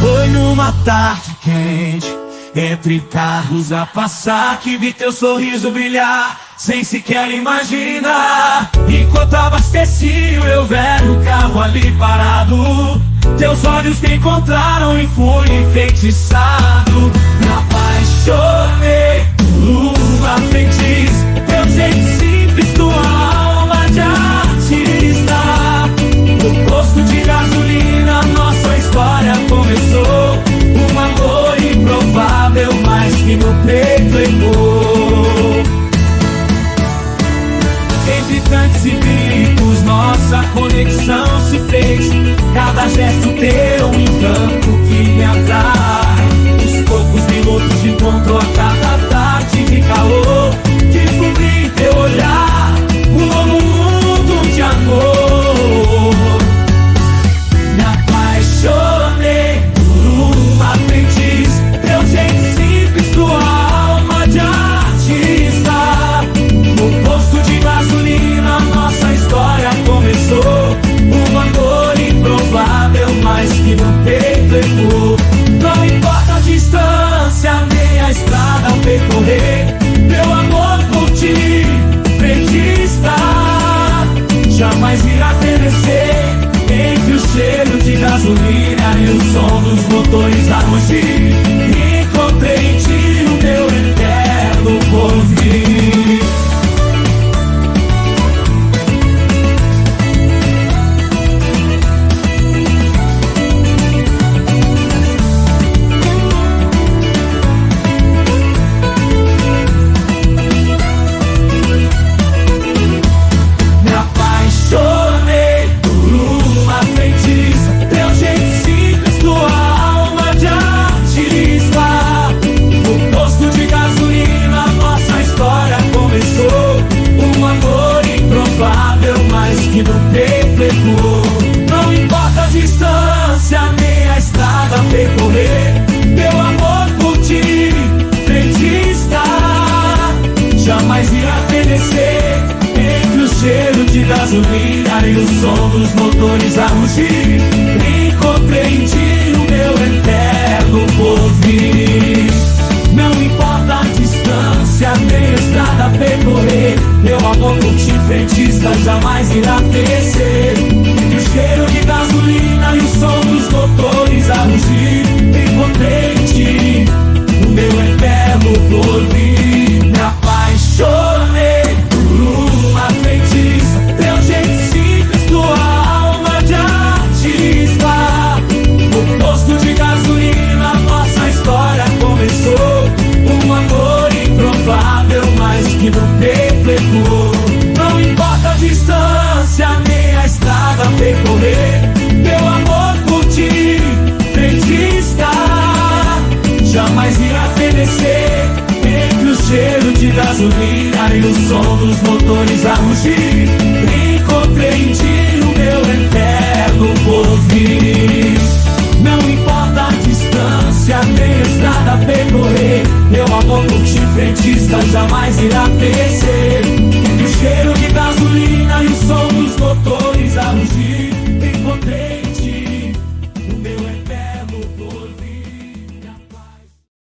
Foi numa tarde quente, entre carros a passar, que vi teu sorriso brilhar, sem sequer imaginar. Enquanto abastecia o meu velho carro ali parado, teus olhos me encontraram e fui enfeitiçado. Me apaixonei por uma feitiço, teu jeito simples, tua alma de artista. No posto de gasolina nossa história começou, um amor improvável, mas que no peito ecoou. Entre tantos e bicos nossa conexão se fez, cada gesto teu um encanto que me atrai. Os poucos minutos de encontro a cada tarde de calor, descobri em teu olhar um novo mundo de amor. Me apaixonei por uma feitiço, teu jeito simples, tua alma de artista. No posto de gasolina nossa história começou, um amor improvável, mas que no peito ecoou. Não importa a distância, nem a estrada ao percorrer, meu amor por ti, frentista, jamais irá fenecer. Entre o cheiro de gasolina e o som dos motores a rugir, encontrei em ti o meu eterno porvir. Que no peito ecoou. Não importa a distância, nem a estrada a percorrer, meu amor por ti, frentista, jamais irá fenecer. Entre o cheiro de gasolina e o som dos motores a rugir, encontrei em ti o meu eterno porvir. Não importa a distância, nem a estrada a percorrer, meu amor por ti, frentista, jamais irá perecer. Entre o cheiro de gasolina e o som dos motores a rugir, encontrei em ti o meu eterno porvir. Me apaixonei por uma feitiça, teu jeito simples, tua alma de artista. No posto de gasolina nossa história começou, um amor improvável, mas que no peito ecoou. Não importa a distância, nem a estrada a percorrer, meu amor por ti, frentista, jamais irá fenecer. Entre o cheiro de gasolina e o som dos motores a rugir, encontrei em ti o meu eterno porvir. Não importa a distância, nem a estrada a percorrer, meu amor por ti, frentista, jamais irá perecer. Entre o cheiro